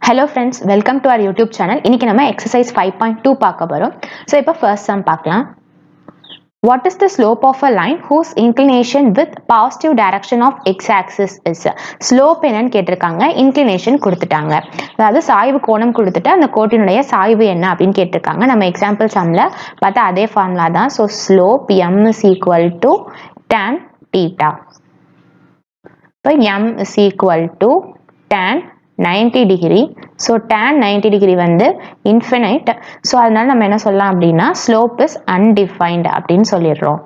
Hello friends, welcome to our YouTube channel. இன்னைக்கு நம்ம exercise 5.2 பார்க்க போறோம். So இப்போ first sum பார்க்கலாம். What is the slope of a line whose inclination with positive direction of x-axis is? Slope என்னன்னு கேட்டிருக்காங்க, inclination கொடுத்துட்டாங்க. அதாவது சாய்வு கோணம் கொடுத்துட்டு அந்த கோட்டினுடைய சாய்வு என்ன அப்படின்னு கேட்டிருக்காங்க. நம்ம எக்ஸாம்பிள் சம்ல பார்த்தா அதே ஃபார்முலா தான். So slope m is equal to tan theta. இப்போ m is equal to tan 90 degree. So tan 90 degree வந்து infinite. So அதனால நம்ம என்ன சொல்லலாம் அப்படின்னா slope is undefined அப்படின்னு சொல்லிடுறோம்.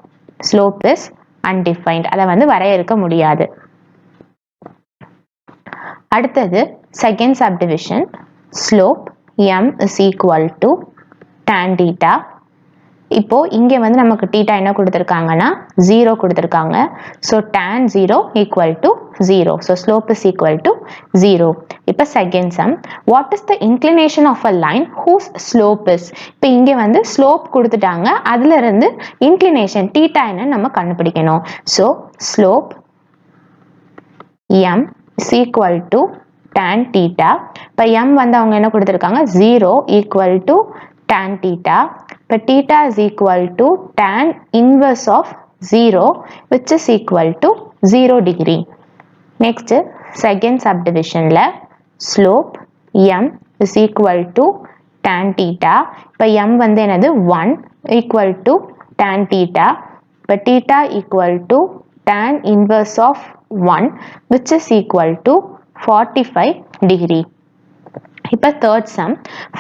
Slope is undefined. அதை வந்து வரையறுக்க முடியாது. அடுத்தது second subdivision. Slope m is equal to tan theta. இப்போ இங்கே வந்து நமக்கு theta என்ன கொடுத்திருக்காங்கன்னா 0 கொடுத்திருக்காங்க. So tan 0 equal to 0. So slope is equal to 0. இப்போ second sum. What is the inclination of a line whose slope is? இப்போ இங்கே வந்து slope கொடுத்துட்டாங்க. அதுல இருந்து inclination theta என்ன நம்ம கண்டுபிடிக்கணும். So slope m is equal to tan theta. இப்போ m வந்து அவங்க என்ன கொடுத்திருக்காங்க 0 equal to tan theta. இப்போ theta is equal to tan inverse of 0 which is equal to 0 degree. Next, second subdivision la slope m is equal to tan theta. இப்போ m வந்து என்னது 1 equal to tan theta. இப்போ theta equal to tan inverse of 1 which is equal to 45 degree. இப்போ third sum.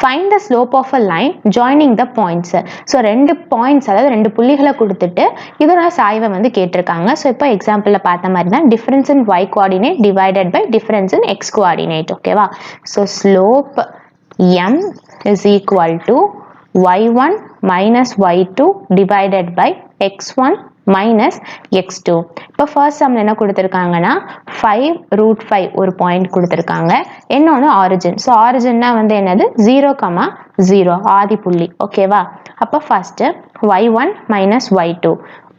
Find the slope of a line joining the points. So ரெண்டு points அதாவது ரெண்டு புள்ளிகளை கொடுத்துட்டு இதோட சாய்வை வந்து கேட்டிருக்காங்க. So இப்போ எக்ஸாம்பிள்ல பார்த்த மாதிரி தான் difference in y coordinate divided by difference in x coordinate. ஓகேவா? So slope m is equal to y1 minus y2 divided by x1 minus x2. இப்போ first sum என்ன கொடுத்திருக்காங்கன்னா 5 root 5 ஒரு பாயிண்ட் கொடுத்திருக்காங்க. என்னொன்னு origin. So originனா வந்து என்னது 0, 0 ஆதி புள்ளி. ஓகேவா? அப்போ first y1 minus y2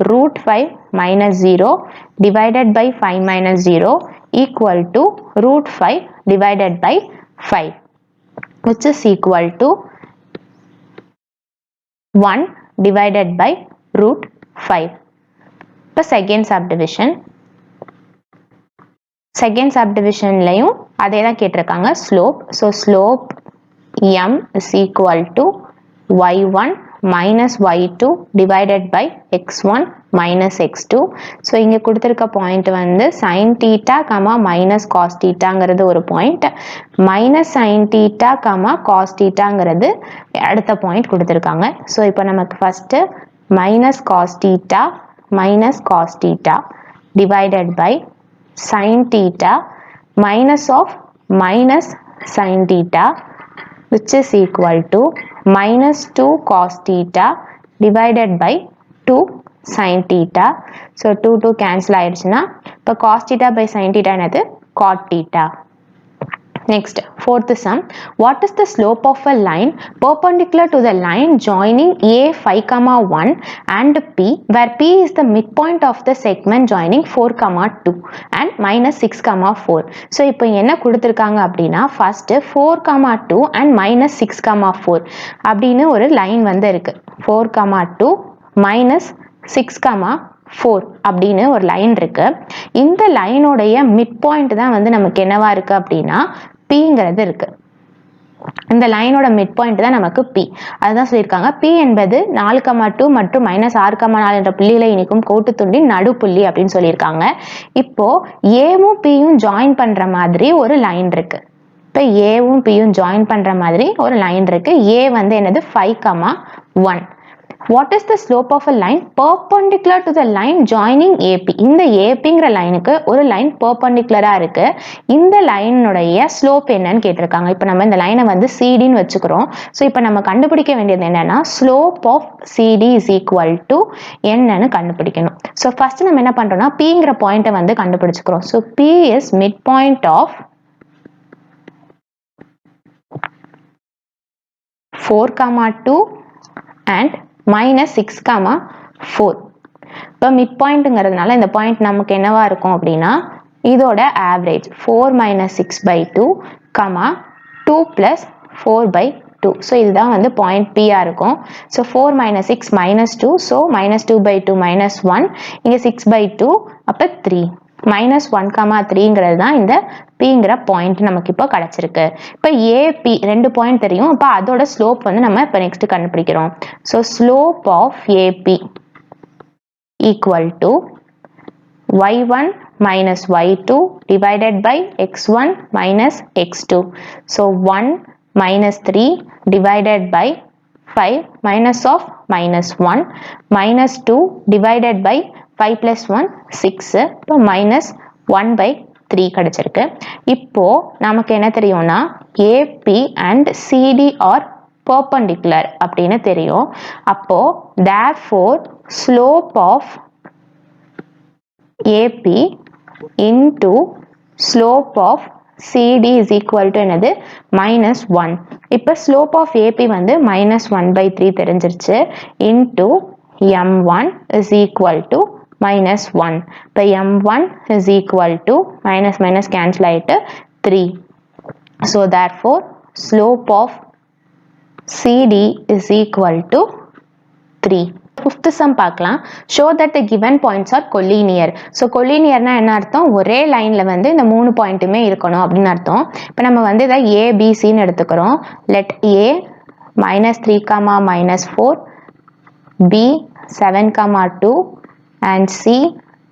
root 5 minus 0 divided by 5 minus 0 equal to root 5 divided by 5 which is equal to 1 divided by root 5. இப்போ second subdivision. Second subdivision லையும் அதே தான் கேட்டிருக்காங்க slope. So slope m is equal to y1 minus y2 divided by x1 minus x2. So இங்க கொடுத்திருக்க point வந்து sin theta, minus cos thetaங்கிறது ஒரு point, minus sin theta, cos thetaங்கிறது அடுத்த பாயிண்ட் கொடுத்திருக்காங்க. So இப்போ நமக்கு first minus cos theta minus cos theta divided by sin theta minus of minus sin theta which is equal to minus 2 cos theta divided by 2 sin theta. So 2 cancel ஆயிடுச்சுன்னா இப்போ cos theta by sin theta என்னது cot theta. Next, fourth sum. What is the slope of a line perpendicular to the line joining A 5, 1 and P, where P is the midpoint of the segment joining 4, 2 and minus 6, 4. So, இப்போ என்ன கொடுத்திருக்காங்க அப்படின்னா first 4, 2 and minus 6, 4 அப்படின்னு ஒரு line வந்து இருக்கு. 4, 2 minus 6, 4 அப்படின்னு ஒரு லைன் இருக்கு. இந்த லைனோடைய மிட் பாயிண்ட் தான் வந்து நமக்கு என்னவா இருக்கு அப்படின்னா Pங்கிறது இருக்கு. இந்த லைனோட மிட் பாயிண்ட் தான் நமக்கு P. அதுதான் சொல்லியிருக்காங்க P என்பது 4, 2 மற்றும் minus 6, 4 என்ற புள்ளிகளை இணைக்கும் கோட்டுத்துண்டின் நடுப்புள்ளி அப்படின்னு சொல்லியிருக்காங்க. இப்போ ஏவும் Pயும் ஜாயின் பண்ற மாதிரி ஒரு லைன் இருக்கு. இப்போ ஏவும் Pயும் ஜாயின் பண்ற மாதிரி ஒரு லைன் இருக்கு. A வந்து என்னது 5, 1. What is the slope of a line perpendicular to the line joining AP? இந்த APங்கிற லைனுக்கு ஒரு லைன் perpendicular இருக்கு. இந்த லைனுடைய ஸ்லோப் என்னன்னு கேட்டிருக்காங்க. இப்போ நம்ம இந்த லைனை வந்து CDன்னு வச்சுக்கிறோம். ஸோ இப்போ நம்ம கண்டுபிடிக்க வேண்டியது என்னன்னா slope of CD is equal to என்னன்னு கண்டுபிடிக்கணும். ஸோ ஃபர்ஸ்ட் நம்ம என்ன பண்றோம்னா Pங்கிற பாயிண்ட்டை வந்து கண்டுபிடிச்சுக்கிறோம். So P is midpoint of 4, 2 and minus 6, 4. இப்போ மிட் பாயிண்ட்ங்கிறதுனால இந்த பாயிண்ட் நமக்கு என்னவா இருக்கும் அப்படின்னா இதோட average 4 minus 6 by 2, 2 plus 4 by 2. So இதுதான் வந்து point P இருக்கும். So 4 minus 6 minus 2. So minus 2 by 2 minus 1. இங்க 6 by 2 அப்ப 3. minus 1 comma 3ங்கிறது தான் இந்த Pங்கிற point நமக்கு இப்போ கிடைச்சிருக்கு. இப்போ AP ரெண்டு point தெரியும். அப்ப அதோட slope வந்து நம்ம இப்போ next கண்டுபிடிக்கிறோம். So slope of AP equal to y1 minus y2 divided by x1 minus x2. So 1 minus 3 divided by 5 minus of minus 1 minus 2 divided by 5 plus 1 6 இப்போ minus 1 by 3 கிடைச்சிருக்கு. இப்போ நமக்கு என்ன தெரியும்னா AP and CD are perpendicular அப்படின்னு தெரியும். அப்போ therefore slope of AP into slope of CD is equal to என்னது minus 1. இப்போ slope of AP வந்து minus 1 by 3 தெரிஞ்சிருச்சு into M1 is equal to minus 1. இப்போ M1 is equal to minus minus cancel ஆயிட்டு 3. So therefore slope of CD is equal to 3. Fifth sum பார்க்கலாம். Show that the given points are collinear. So collinearனா என்ன அர்த்தம்? ஒரே லைன்ல வந்து இந்த மூணு பாயிண்ட்டுமே இருக்கணும் அப்படின்னு அர்த்தம். இப்போ நம்ம வந்து இதை A, B, C ன்னு எடுத்துக்கிறோம். Let A minus 3, minus 4, B 7, 2 and C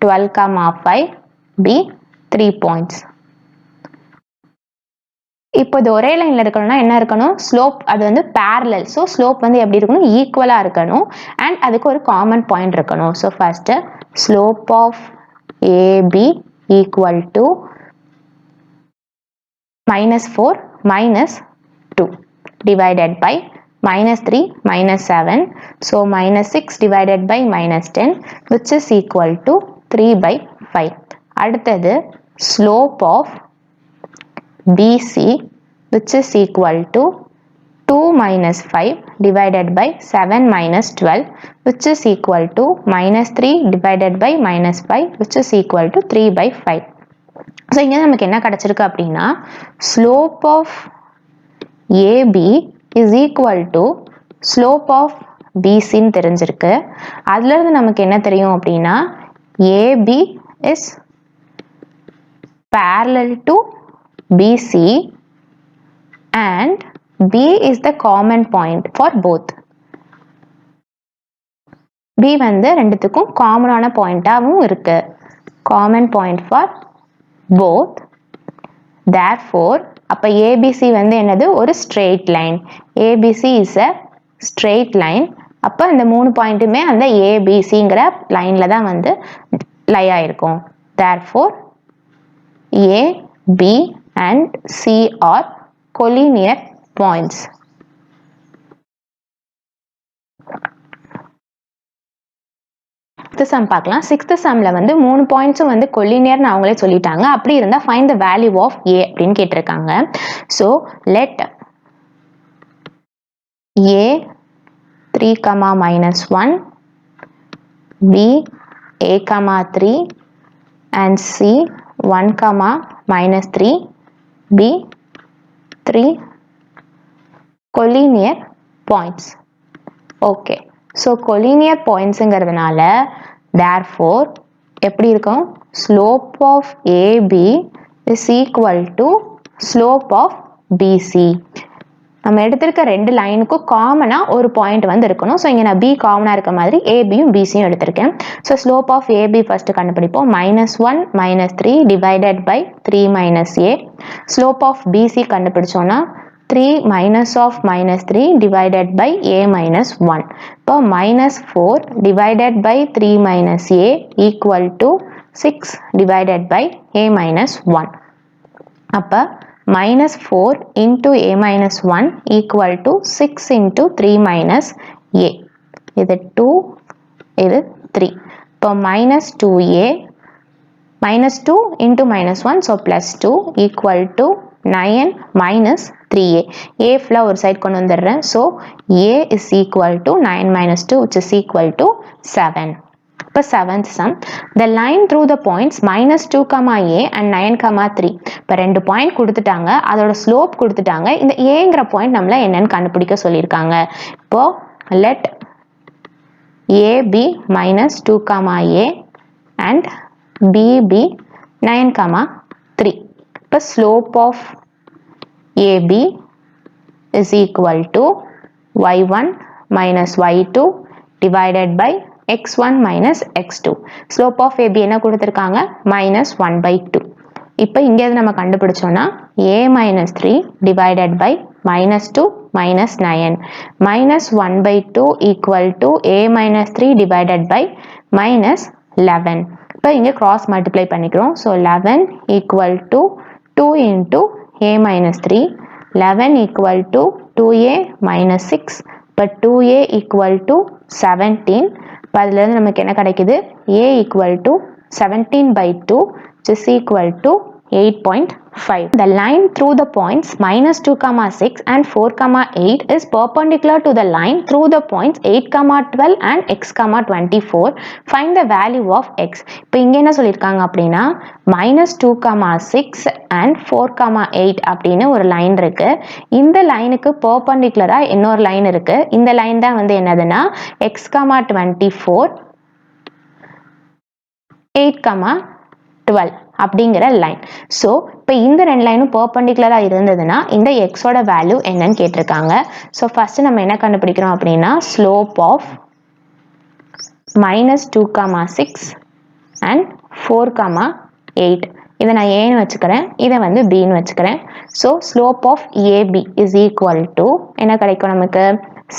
12, 5, B 3 points. இப்போ இது ஒரே லைன்ல இருக்கணும்னா என்ன இருக்கணும் ஸ்லோப் அது வந்து parallel so ஸ்லோப் வந்து எப்படி இருக்கணும் ஈக்குவலா இருக்கணும் and அதுக்கு ஒரு காமன் பாயிண்ட் இருக்கணும் so first slope of AB equal to minus 4 minus 2 divided by minus 3 minus 7 so minus 6 divided by minus 10 which is equal to 3 by 5 அடுத்தது slope of BC which is equal to 2 minus 5 divided by 7 minus 12 which is equal to minus 3 divided by minus 5 which is equal to 3 by 5. So இங்க நமக்கு என்ன கிடைச்சிருக்கு அப்படின்னா slope of AB is equal to slope of BC ன்னு தெரிஞ்சிருக்கு அதுல இருந்து நமக்கு என்ன தெரியும் அப்படின்னா AB is parallel to BC and B is the common point for both. B வந்து ரெண்டுத்துக்கும் காமனான பாயிண்டாவும் இருக்கு. Common point for both. Therefore, அப்ப ABC வந்து என்னது ஒரு straight line. ABC is a straight line. அப்ப இந்த மூணு பாயிண்ட்டுமே அந்த ABCங்கிற லைன்ல தான் வந்து லை ஆயிருக்கும். Therefore, A, B and C are collinear points. Sixth sum பார்க்கலாம். Sixth sumல வந்து மூணு பாயிண்ட்ஸும் வந்து collinearனு அவங்களே சொல்லிட்டாங்க. அப்படி இருந்தா find the value of A அப்படின்னு கேட்டிருக்காங்க. So let A 3, minus 1, B A, 3 and C 1, minus 3, B 3 collinear points. Okay. So collinear pointsங்கிறதுனால therefore எப்படி இருக்கும் slope of AB is equal to slope of BC. நம்ம எடுத்திருக்க ரெண்டு லைனுக்கும் காமனா ஒரு பாயிண்ட் வந்து இருக்கணும் ஸோ இங்கே நான் B காமனா இருக்க மாதிரி ஏபியும் பிசியும் எடுத்திருக்கேன் so slope of AB first கண்டுபிடிப்போம் -1 -3 divided by 3 minus a slope of BC கண்டுபிடிச்சோன்னா 3 minus of minus 3 divided by a minus 1. இப்போ -4 divided by 3 minus a equal to 6 divided by a minus 1. அப்போ -4 into a minus 1 equal to 6 into 3 minus a. இது 2, இது 3. இப்போ -2a minus 2 into minus 1 so plus 2 equal to 9 minus 3a. a ஃபுல்லா ஒரு side கொண்டு வந்துடுறேன். So a is equal to 9 minus 2 which is equal to 7. இப்போ 7th sum, the line through the points -2, a and 9, 3. இப்போ 2 point கொடுத்துட்டாங்க, அதோட slope கொடுத்துட்டாங்க. இந்த ஏங்கிற பாயிண்ட் நம்மள என்னன்னு கண்டுபிடிக்க சொல்லியிருக்காங்க. இப்போ let a be -2, a and b be 9, 3. இப்போ slope of ab is equal to y1 minus y2 divided by x1 minus x2. Slope of AB என்ன கொடுத்திருக்காங்க? minus 1/2. இப்போ இங்கே நம்ம கண்டுபிடிச்சோம்னா a minus 3 divided by minus 2 minus 9. minus 1/2 equal to a minus 3 divided by minus 11. இப்போ இங்கே cross multiply பண்ணிக்கிறோம். So 11 equal to 2 into a minus 3. 11 equal to 2a minus 6. இப்போ 2a equal to 17. இப்போ அதிலிருந்து நமக்கு என்ன கிடைக்குது? a equal to 17/2 which is equal to 8.5. The line through the points -2, 6 and 4, 8 is perpendicular to the line through the points 8, 12 and x, 24. Find the value of x. இப்போ இங்க என்ன சொல்லியிருக்காங்க அப்படின்னா -2, 6 and 4, 8 அப்படின்னு ஒரு லைன் இருக்கு. இந்த லைனுக்கு பெர்பெண்டிகுலரா இன்னொரு லைன் இருக்கு. இந்த லைன் தான் வந்து என்னதுன்னா x, 24 8, 12 அப்படிங்கிற லைன். ஸோ இப்போ இந்த ரெண்டு லைனும் பெர்பெண்டிகுலராக இருந்ததுன்னா இந்த எக்ஸோட வேல்யூ என்னன்னு கேட்டிருக்காங்க. ஸோ ஃபர்ஸ்ட் நம்ம என்ன கண்டுபிடிக்கிறோம் அப்படின்னா ஸ்லோப் ஆஃப் -2, 6 அண்ட் 4, 8. இதை நான் ஏன்னு வச்சுக்கிறேன், இதை வந்து பின்னு வச்சுக்கிறேன். So slope of AB is equal to என்ன கிடைக்கும் நமக்கு?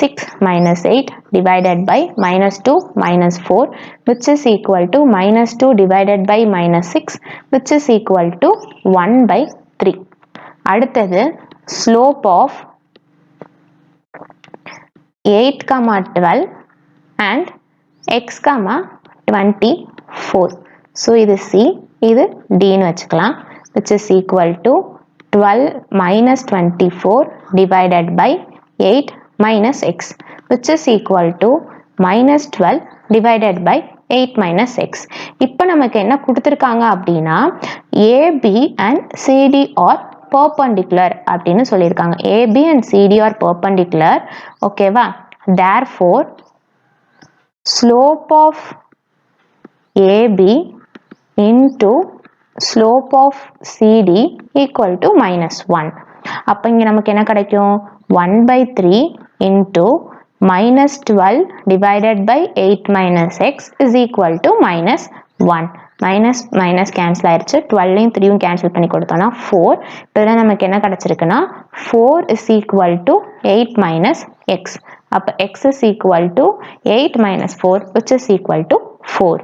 6 minus 8 divided by -2 minus 4 which is equal to -2 divided by -6 which is equal to 1/3. அடுத்தது slope of 8, 12 and x, 24. So இது c, இது d ன்னு வச்சுக்கலாம். which is equal to 12 minus 24 divided by 8 minus x which is equal to minus 12 divided by 8 minus x. இப்போ நமக்கு என்ன கொடுத்திருக்காங்க அப்படின்னா AB and CD are perpendicular அப்படின்னு சொல்லியிருக்காங்க. AB and CD are perpendicular. ஓகேவா? Therefore slope of AB into slope of CD equal to -1. அப்போ இங்க நமக்கு என்ன கிடைக்கும்? 1/3 into -12 divided by 8 minus x is equal to -1. minus cancel ஆயிருச்சு. 12யும் 3யும் cancel பண்ணி கொடுத்தோம்னா 4. இப்போ நமக்கு என்ன கிடைச்சிருக்குன்னா 4 is equal to 8 minus x. அப்போ x is equal to 8 minus 4 which is equal to 4.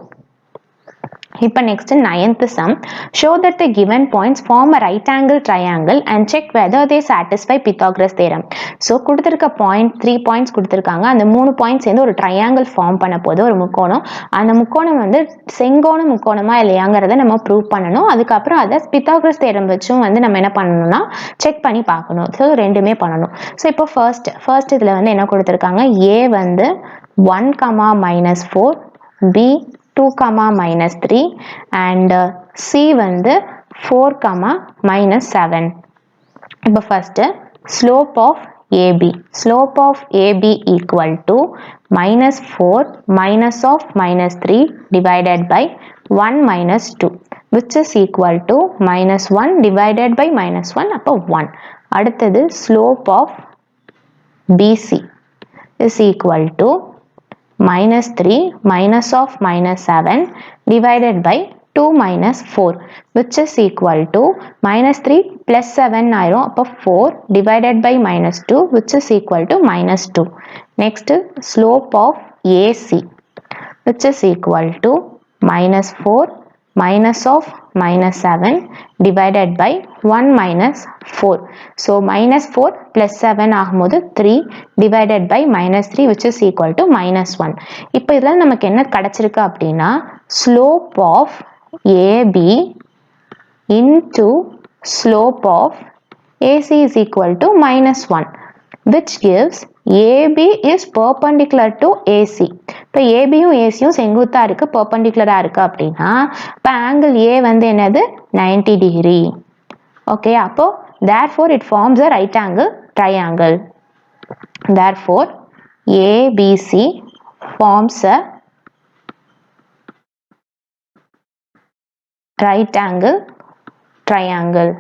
இப்போ next 9th sum, show that the given points form a right angle triangle and check whether they satisfy Pythagoras theorem. So கொடுத்திருக்க point 3 points கொடுத்திருக்காங்க. அந்த 3 points சேர்ந்து ஒரு triangle form பண்ண போது ஒரு முக்கோணம். அந்த முக்கோணம் வந்து செங்கோண முக்கோணமா இல்லையாங்கிறத நம்ம ப்ரூவ் பண்ணணும். அதுக்கப்புறம் அதை Pythagoras theorem வச்சும் வந்து நம்ம என்ன பண்ணணும்னா செக் பண்ணி பார்க்கணும். ஸோ ரெண்டுமே பண்ணணும். ஸோ இப்போ ஃபர்ஸ்ட் இதில் வந்து என்ன கொடுத்திருக்காங்க? A வந்து 1, -4, B 2, -3 and C வந்து 4, -7. இப்போ first slope of AB. Slope of AB equal to -4 minus of -3 divided by 1 minus 2 which is equal to -1 divided by -1 அப்போ 1. அடுத்தது slope of BC is equal to -3 minus of -7 divided by 2 minus 4 which is equal to -3 plus 7 ஆயிரும். அப்போ 4 divided by -2 which is equal to -2. Next slope of AC which is equal to -4 minus of -7 divided by 1 minus 4. So -4 plus 7 ஆகும்போது 3 divided by -3 which is equal to -1. இப்போ இதில் நமக்கு என்ன கிடைச்சிருக்கு அப்படின்னா slope of AB into slope of AC is equal to -1 which gives AB is perpendicular to AC. இப்போ ஏபியும் ஏசியும் செங்குத்தா இருக்கு பெர்பெண்டிகுலரா இருக்கு அப்படின்னா இப்போ ஆங்கிள் ஏ வந்து என்னது 90 டிகிரி. ஓகே, அப்போ therefore it forms a right angle triangle. Therefore ABC forms a right angle triangle.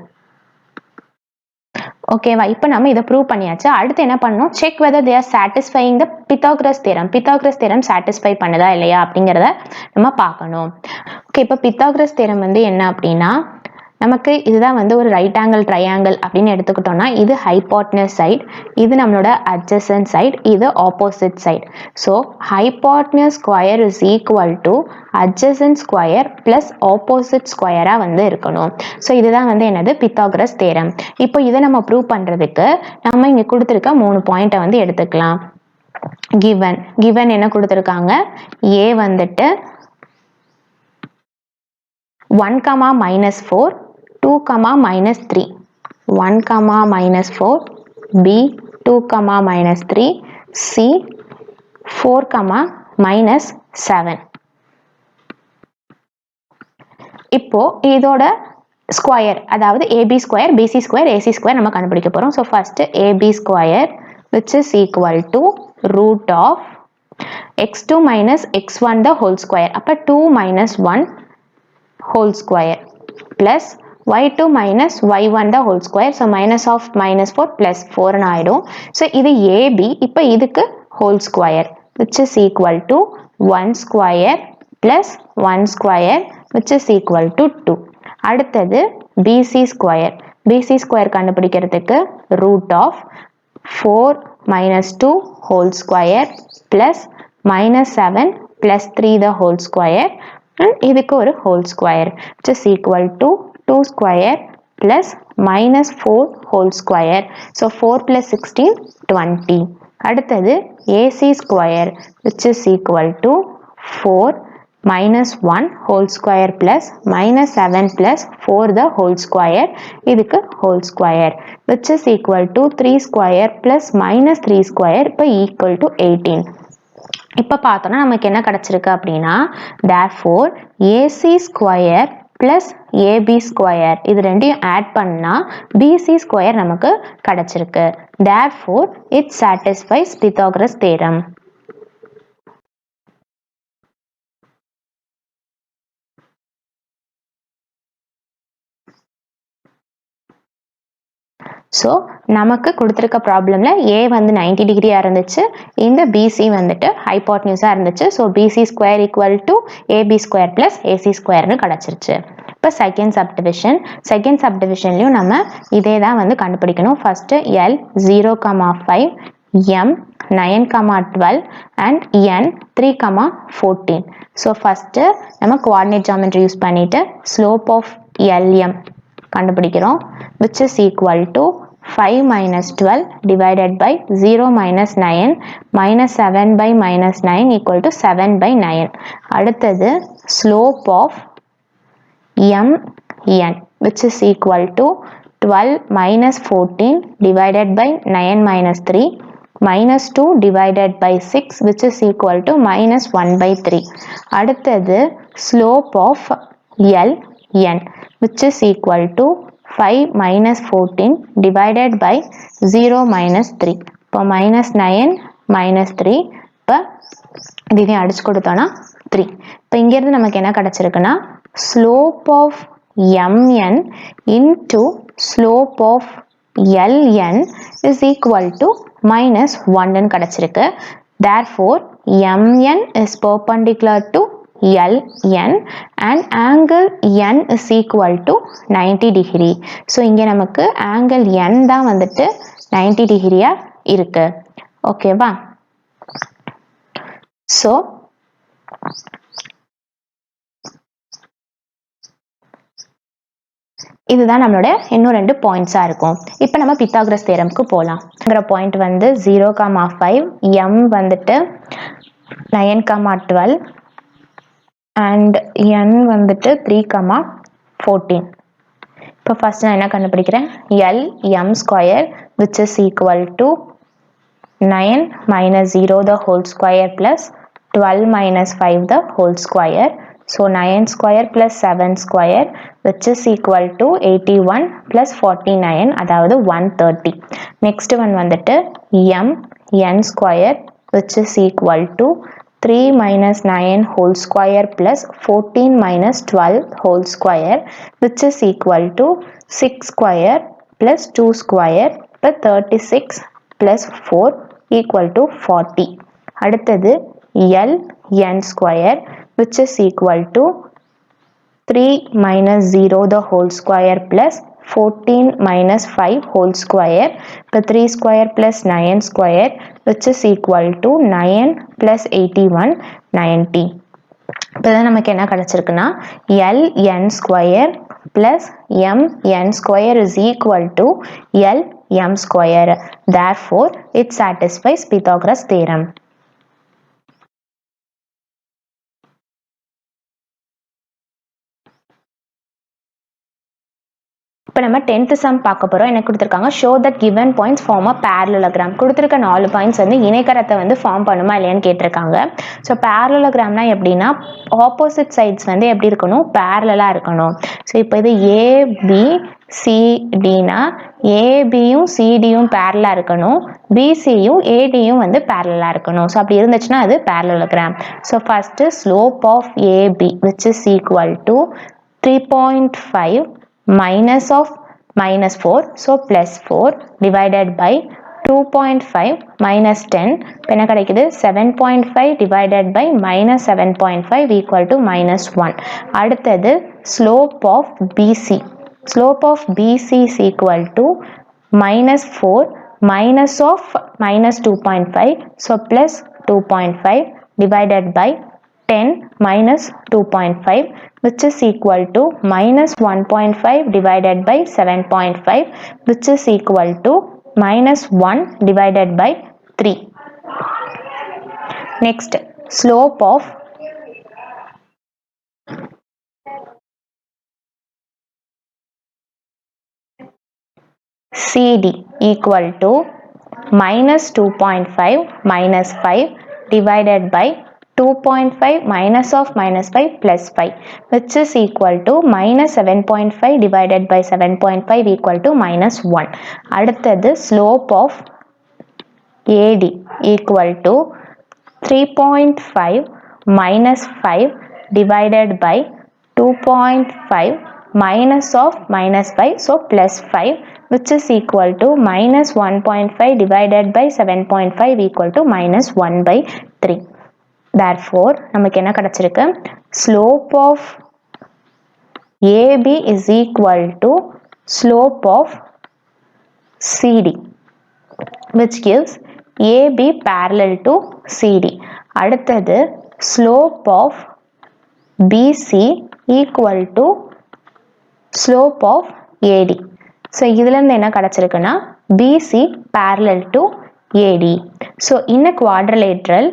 ஓகேவா, இப்போ நம்ம இதை ப்ரூவ் பண்ணியாச்சு. அடுத்து என்ன பண்ணணும், check whether they are satisfying the Pythagoras theorem. Pythagoras theorem satisfy பண்ணுதா இல்லையா அப்படிங்கிறத நம்ம பார்க்கணும். ஓகே, இப்போ பித்தாகரஸ் தியரம் வந்து என்ன அப்படின்னா நமக்கு இதுதான் வந்து ஒரு ரைட் ஆங்கிள் ட்ரையாங்கிள் அப்படின்னு எடுத்துக்கிட்டோம்னா இது ஹைபாட்னஸ் சைட், இது நம்மளோட அட்ஜசன்ட் சைட், இது opposite side. So hypotenuse square is equal to adjacent square plus opposite ஸ்கொயராக வந்து இருக்கணும். ஸோ இதுதான் வந்து என்னது பித்தாகரஸ் தேரம். இப்போ இதை நம்ம ப்ரூவ் பண்ணுறதுக்கு நம்ம இங்கே கொடுத்துருக்க 3 பாயிண்ட்டை வந்து எடுத்துக்கலாம். கிவன் என்ன கொடுத்துருக்காங்க, ஏ வந்துட்டு 1, -4, 2, -3, 1, -4, B, 2, -3, C, 4, -7. இப்போ இதோட ஸ்கொயர், அதாவது AB square, BC square, AC square நம்ம கண்டுபிடிக்க போறோம். So first AB square which is equal to root of x2 minus x1 the whole square. அப்போ 2 minus 1 whole square plus y2 minus y1 the whole square. So minus of minus 4 plus 4 ஆயிடும். So இது AB. இப்போ இதுக்கு whole square which is equal to 1 square plus 1 square which is equal to 2. அடுத்தது BC square. BC square கண்டுபிடிக்கிறதுக்கு root of 4 minus 2 whole square plus minus 7 plus 3 the whole square. இதுக்கு ஒரு whole square which is equal to 2 square plus minus 4 whole square. So 4 plus 16 20. அடுத்தது AC square which is equal to 4 minus 1 whole square plus minus 7 plus 4 the whole square. இதுக்கு whole square which is equal to 3 square plus minus 3 square இப்போ equal to 18. இப்போ பார்த்தோம்னா நமக்கு என்ன கிடைச்சிருக்கு அப்படின்னா therefore AC square plus AB square இது ரெண்டையும் ஆட் பண்ணா BC ஸ்கொயர் நமக்கு கிடைச்சிருக்கு. therefore it satisfies Pythagoras theorem. So நமக்கு கொடுத்துருக்க ப்ராப்ளமில் ஏ வந்து 90 டிகிரியாக இருந்துச்சு, இந்த பிசி வந்துட்டு ஹைபாட்னியூஸாக இருந்துச்சு. So BC square equal to AB square plus AC ஸ்கொயர்னு கிடச்சிருச்சு. இப்போ செகண்ட் சப்டிவிஷன்லையும் நம்ம இதே தான் வந்து கண்டுபிடிக்கணும். First L 0,5, M 9,12 and N 3,14. So first நம்ம கோஆர்டினேட் ஜாமெட்ரி யூஸ் பண்ணிவிட்டு ஸ்லோப் ஆஃப் LM கண்டுபிடிக்கிறோம் which is equal to 5 minus 12 divided by 0 minus 9 minus 7 by minus 9 equal to 7 by 9. அடுத்தது slope of MN which is equal to 12 minus 14 divided by 9 minus 3 minus 2 divided by 6 which is equal to minus 1 by 3. அடுத்தது slope of LN which is equal to 5 minus 14 divided by 0 minus 3. இப்போ minus 9 minus 3. இப்போ இதையும் அடிச்சு கொடுத்தோன்னா 3. இப்போ இங்கேருந்து நமக்கு என்ன கிடச்சிருக்குன்னா slope of MN into slope of LN is equal to minus 1 கிடச்சிருக்கு. therefore MN is perpendicular to LN and angle N is equal to 90 degree. So இங்கே நமக்கு angle N தான் வந்துட்டு 90 டிகிரியா இருக்கு. ஓகேவா? ஸோ இதுதான் நம்மளோட இன்னும் 2 பாயிண்ட்ஸா இருக்கும். இப்போ நம்ம பித்தாகரஸ் தியரம்க்கு போகலாம். பாயிண்ட் வந்து 0,5, M வந்துட்டு 9,12 and N வந்துட்டு 3,14. இப்போ ஃபர்ஸ்ட் நான் என்ன கண்டுபிடிக்கிறேன், L M square which is equal to 9 minus 0 the whole square plus 12 minus 5 the whole square. So 9 square plus 7 square which is equal to 81 plus 49 அதாவது 130. Next one வந்துட்டு m n square which is equal to 3 minus 9 whole square plus 14 minus 12 whole square which is equal to 6 square plus 2 square plus 36 plus 4 equal to 40. அடுத்தது L n square which is equal to 3 minus 0 the whole square plus 14 minus 5 whole square இப்போ 3 square plus 9 square which is equal to 9 plus 81 90. இப்போ நமக்கு என்ன கிடைச்சிருக்குன்னா L n square plus m n square is equal to L m square. Therefore, it satisfies Pythagoras theorem. இப்போ நம்ம 10th some பார்க்க போகிறோம். என்ன கொடுத்துருக்காங்க, show that given points form a parallelogram. கொடுத்துருக்க 4 பாயிண்ட்ஸ் வந்து இணைக்கரத்தை வந்து ஃபார்ம் பண்ணுமா இல்லையான்னு கேட்டிருக்காங்க. ஸோ பேரலோகிராம்னா எப்படின்னா ஆப்போசிட் சைட்ஸ் வந்து எப்படி இருக்கணும், பேரலாக இருக்கணும். ஸோ இப்போ இது ஏபிசிடினா ஏபியும் சிடியும் பேரலாக இருக்கணும், பிசியும் ஏடியும் வந்து பேரலாக இருக்கணும். ஸோ அப்படி இருந்துச்சுன்னா அது parallelogram. So first slope of AB which is equal to 3.5 minus of minus 4, so plus 4 divided by 2.5 minus 10, என்ன கிடைக்குது 7.5 divided by minus 7.5 equal to minus 1. அடுத்தது slope of BC. Slope of BC is equal to minus 4 minus of minus 2.5, so plus 2.5 divided by 10 minus 2.5 which is equal to minus 1.5 divided by 7.5 which is equal to minus 1 divided by 3. Next, slope of CD equal to minus 2.5 minus 5 divided by 2.5 minus of minus 5 plus 5 which is equal to minus 7.5 divided by 7.5 equal to minus 1. அடுத்தது slope of AD equal to 3.5 minus 5 divided by 2.5 minus of minus 5, so plus 5 which is equal to minus 1.5 divided by 7.5 equal to minus 1 by 3. Therefore, நமக்கு என்ன கிடைச்சிருக்கு, slope of AB is equal to slope of CD which gives AB parallel to CD. அடுத்தது slope of BC equal to slope of AD. So இதிலிருந்து என்ன கிடைச்சிருக்குன்னா BC parallel to AD. So in a quadrilateral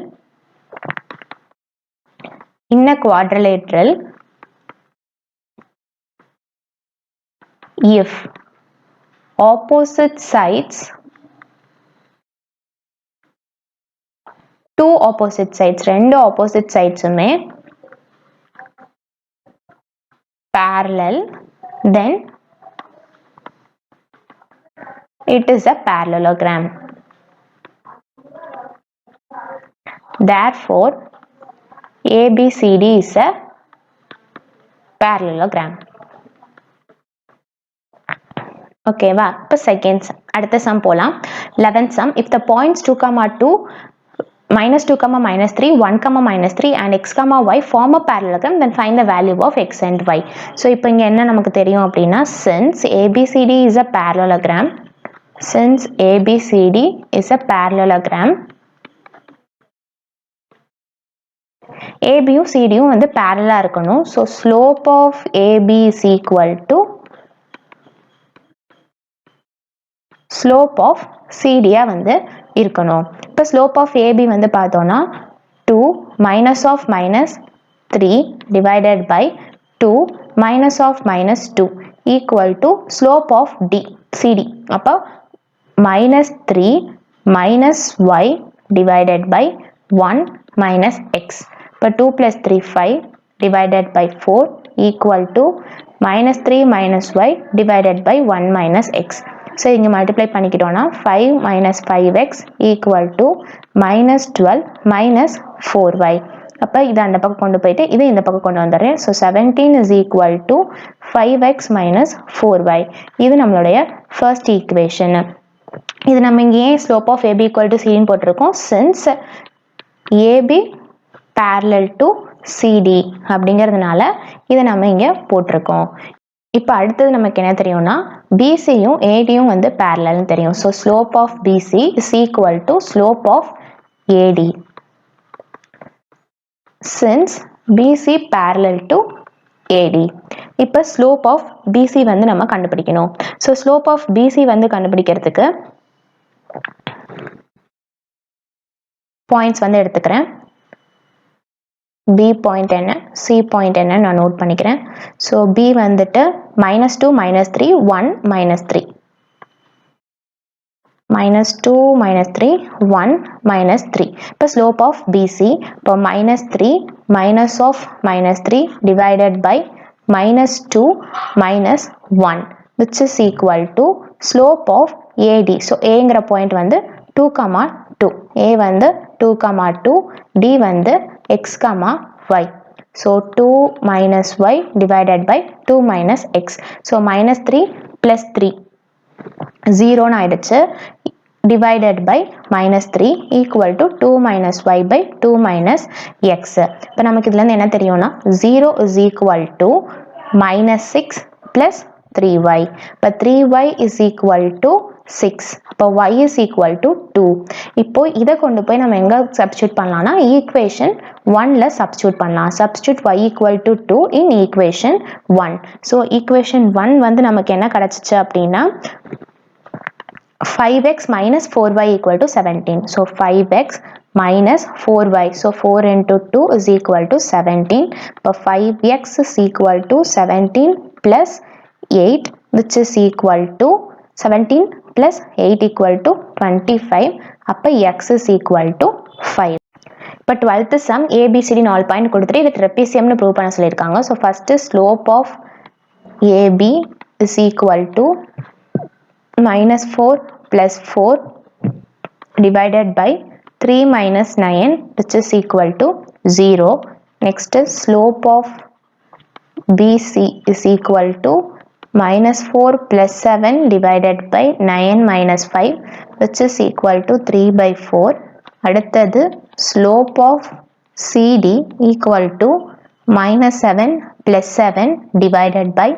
if opposite sides, two opposite sides, ரெண்டு opposite sidesமே parallel, then it is a parallelogram. Therefore, ABCD is a parallelogram. Okay வா, இப்போ second sum. அடுத்த some போலாம். 11th sum, if the points 2, 2 minus 2, minus 3, 1, minus 3 and x, y form a parallelogram, then find the value of x and y. So இப்போ இங்க என்ன நமக்கு தெரியும் அப்படின்னா, since ABCD is a parallelogram, ABயும் CDயும் வந்து parallel இருக்கணும். So slope of AB is equal to slope of CD வந்து இருக்கணும். இப்போ slope of AB வந்து பார்த்தோம்னா 2 minus of minus 3 divided by 2 minus of minus 2 equal to slope of CD. அப்போ minus 3 minus y divided by 1 minus x. இப்போ 2 plus 3 5 divided by 4 equal to minus 3 minus y divided by 1 minus x. So இங்க multiply பண்ணிக்கிட்டோம்னா 5 minus 5x equal to minus 12 minus 4y. அப்போ இதை அந்த பக்கம் கொண்டு போயிட்டு இதை இந்த பக்கம் கொண்டு வந்துடுறேன். So 17 is equal to 5x minus 4y. இது நம்மளுடைய first equation. இது நம்ம இங்கே ஏன் slope of AB equal to C போட்டிருக்கோம், since AB parallel to CD அப்படிங்கிறதுனால இதை நம்ம இங்கே போட்டிருக்கோம். இப்போ அடுத்தது நமக்கு என்ன தெரியும்னா BCயும் ADயும் வந்து parallelனு தெரியும். So slope of BC is equal to slope of AD. Since BC parallel to AD. இப்போ slope of BC வந்து நம்ம கண்டுபிடிக்கணும். ஸோ slope of BC வந்து கண்டுபிடிக்கிறதுக்கு பாயிண்ட்ஸ் வந்து எடுத்துக்கிறேன். B பாயிண்ட் என்ன, C பாயிண்ட் என்ன நான் நோட் பண்ணிக்கிறேன். ஸோ B வந்துட்டு -2 -3 1 -3 -2 -3 1 -3. இப்போ slope of BC இப்போ -3 minus of -3 divided by -2 minus 1 which is equal to slope of AD. So Aங்கிற பாயிண்ட் வந்து 2, 2. A வந்து 2, 2. D வந்து x, y. So 2 minus y divided by 2 minus x. So -3 plus 3 0 ஆயிடுச்சு. divided by -3 equal to 2 minus y by 2 minus x. இப்போ நமக்கு இதுல இருந்து என்ன தெரியும்னா 0 is equal to -6 plus 3y. இப்போ 3y is equal to 6. இப்போ y is equal to 2. இப்போ இதை கொண்டு போய் நம்ம எங்க சப்ஸ்டிட்யூட் பண்ணலாம்னா ஈக்குவேஷன் 1ல சப்ஸ்டிட்யூட் பண்ணலாம். Substitute y equal to 2 in equation 1. So equation 1 வந்து நமக்கு என்ன கிடைச்சிச்சு அப்படின்னா 5x minus 4y equal to 17. So 5x minus 4y. So 4 into 2 is equal to 17. So 5x is equal to 17 plus 8 which is equal to 17 plus 8 equal to 25. அப்போ x is equal to 5. இப்போ 12th sum ABCD 4 point கொடுத்துட்டு இது ட்ரெபீசியம்னு prove பண்ண சொல்லியிருக்காங்க. So first slope of AB is equal to -4 plus 4 divided by 3 minus 9 which is equal to 0. Next is slope of BC is equal to -4 plus 7 divided by 9 minus 5 which is equal to 3 by 4. அடுத்தது slope of CD equal to -7 plus 7 divided by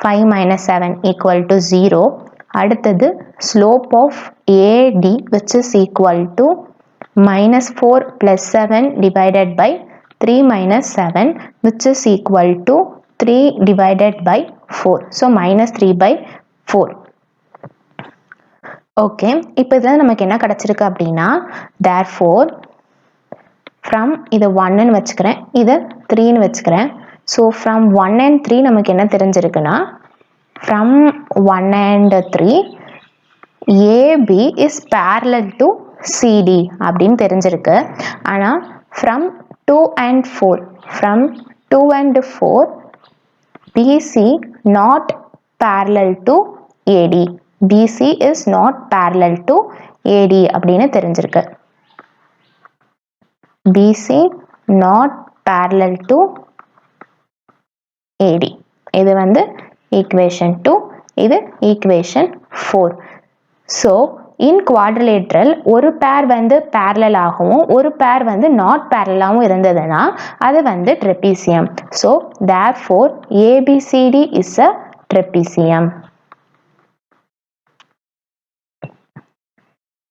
5 minus 7 equal to 0. அடுத்தது slope of AD which is equal to -4 plus 7 divided by 3 minus 7 which is equal to 3 divided by 4. So -3 by 4. Okay, இப்போ இதில் நமக்கு என்ன கிடச்சிருக்கு அப்படின்னா therefore from இதை 1ன்னு வச்சுக்கிறேன், இதை 3ன்னு வச்சுக்கிறேன். ஸோ from 1 and 3 நமக்கு என்ன தெரிஞ்சிருக்குன்னா from 1 and 3 AB is parallel to CD அப்படின்னு தெரிஞ்சிருக்கு. ஆனால் from 2 and 4 BC not parallel to AD. BC is not parallel to AD அப்படின்னு தெரிஞ்சிருக்கு. BC not parallel to AD. இது வந்து equation 2, இது equation 4. So in quadrilateral ஒரு பேர் வந்து parallel ஆகவும் ஒரு பேர் வந்து not parallel ஆகவும் இருந்ததுன்னா அது வந்து trapezium. So therefore ABCD is a trapezium.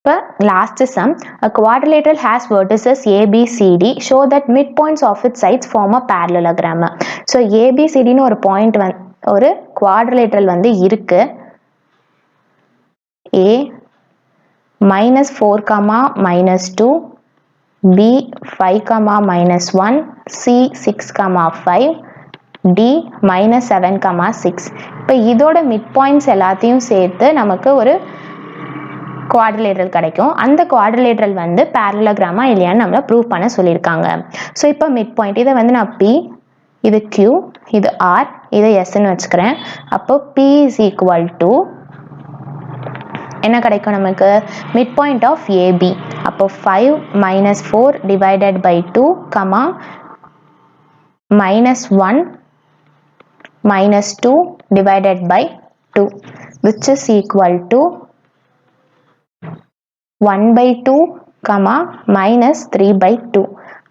இப்போ last sum, a quadrilateral has vertices ABCD, show that midpoints of its sides form a parallelogram. So ABCD ன்னு ஒரு பாயிண்ட் ஒரு quadrilateral வந்து இருக்கு. A -4, -2, B 5, -1, C 6, 5, D -7, 6. இப்போ இதோட mid points எல்லாத்தையும் சேர்த்து நமக்கு ஒரு குவாட்ரிலேட்ரல் கிடைக்கும். அந்த குவாட்ரிலேட்ரல் வந்து parallelogram-ஆ இல்லையான்னு நம்மள ப்ரூவ் பண்ண சொல்லியிருக்காங்க. ஸோ இப்போ மிட் பாயிண்ட் இதை வந்து நான் P, இது Q, இது R, இதை Sன்னு வச்சுக்கிறேன். அப்போ P is equal to என்ன கிடைக்கும் நமக்கு மிட் பாயிண்ட் ஆஃப் AB. அப்போ 5 minus 4 divided by 2, minus 1 minus 2 divided by 2, which is equal to 1 by 2, minus 3 by 2.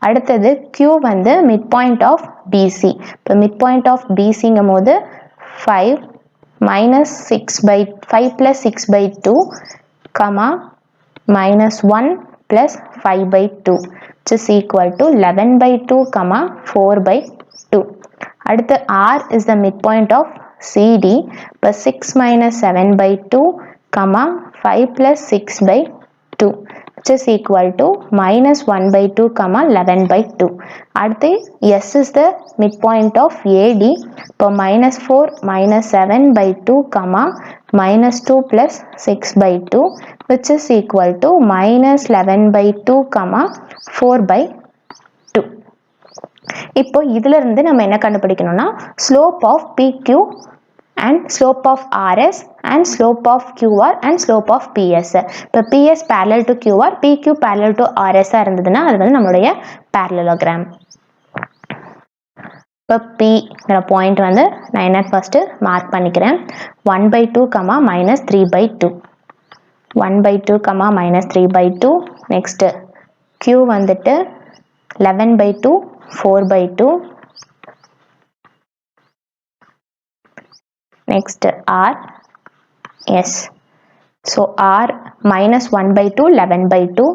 அடுத்தது Q வந்து மிட் பாயிண்ட் ஆஃப் BC. இப்போ மிட் பாயிண்ட் ஆஃப் BCங்கும் போது 5 minus 6 by 5 plus 6 by 2, minus 1 plus 5 by 2, which is equal to 11 by 2, 4 by 2. அடுத்து R is the midpoint of CD. இப்போ 6 minus 7 by 2, 5 plus 6 by 2, which is equal to minus 1 by 2, 11 by 2. அடுத்து S is the midpoint of AD. இப்போ minus 4 minus 7 by 2, minus 2 plus 6 by 2, which is equal to minus 11 by 2, 4 by 2. இப்போ இதுல இருந்து நம்ம என்ன கண்டுபிடிக்கணும்னா slope of PQ and slope of RS and slope of QR and slope of PS. இப்போ PS parallel to QR, PQ parallel to RS இருந்ததுன்னா அது வந்து நம்மளுடைய parallelogram. இப்போ P பாயிண்ட் வந்து நான் என்ன ஃபர்ஸ்ட் மார்க் பண்ணிக்கிறேன் 1 by 2, minus 3 by 2. 1 by 2, minus 3 by 2. Next Q வந்துட்டு 11 by 2, 4 by 2. Next R, S. So R minus 1 by 2, 11 by 2.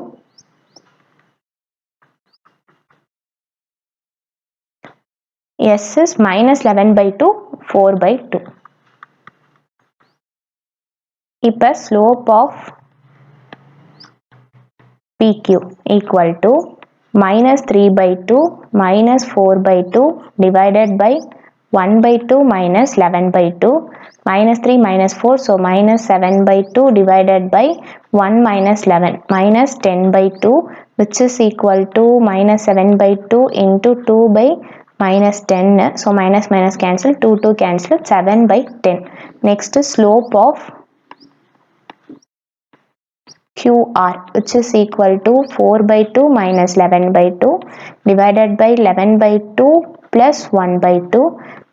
S is minus 11 by 2, 4 by 2. இப்போ slope of PQ equal to minus 3 by 2 minus 4 by 2 divided by 1 by 2 minus 11 by 2, minus 3 minus 4, so minus 7 by 2 divided by 1 minus 11, minus 10 by 2, which is equal to minus 7 by 2 into 2 by minus 10, so minus minus cancel, 2 cancel, 7 by 10. Next slope of QR, which is equal to 4 by 2 minus 11 by 2 divided by 11 by 2 plus 1 by 2,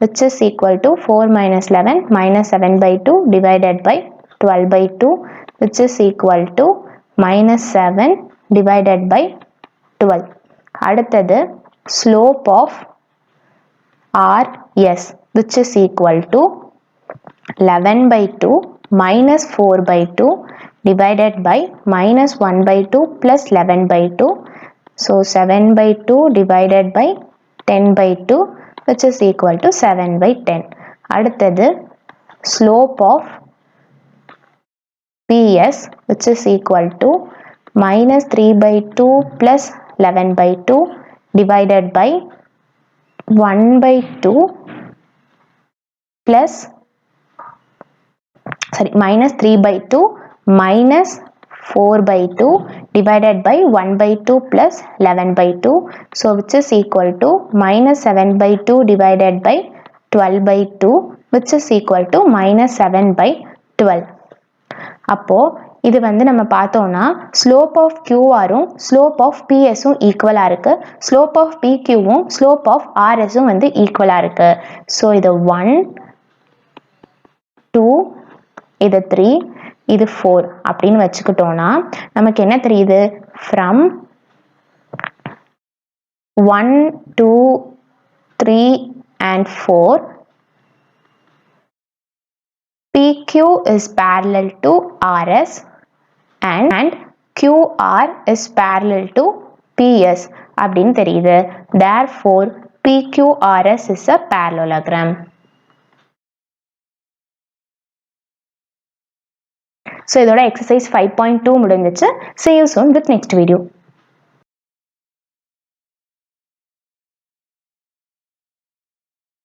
which is equal to 4 minus 11 minus 7 by 2 divided by 12 by 2, which is equal to minus 7 divided by 12. அடுத்தது slope of RS, which is equal to 11 by 2 minus 4 by 2 divided by minus 1 by 2 plus 11 by 2, so 7 by 2 divided by 10 by 2, which is equal to 7 by 10. அடுத்தது slope of PS, which is equal to minus 3 by 2 plus 11 by 2 divided by 1 by 2 plus minus 3 by 2 minus 4 by 2 divided by 1 by 2 plus 11 by 2, so which is equal to minus 7 by 2 divided by 12 by 2, which is equal to minus 7 by 12. அப்போ இது வந்து நம்ம பார்த்தோம்னா slope of QRும் slope of PSும் ஈக்குவலா இருக்கு, slope of PQவும் slope of RSும் வந்து ஈக்குவலா இருக்கு. ஸோ இது 1 2 இது 3 இது 4 அப்படின்னு வச்சுக்கிட்டோம்னா நமக்கு என்ன தெரியுது from 1 2 3 and 4 PQ is parallel to RS and QR is parallel to PS அப்படின்னு தெரியுது. Therefore PQRS is a parallelogram. So இதோட exercise 5.2 முடிஞ்சிச்சு. See you soon with next video.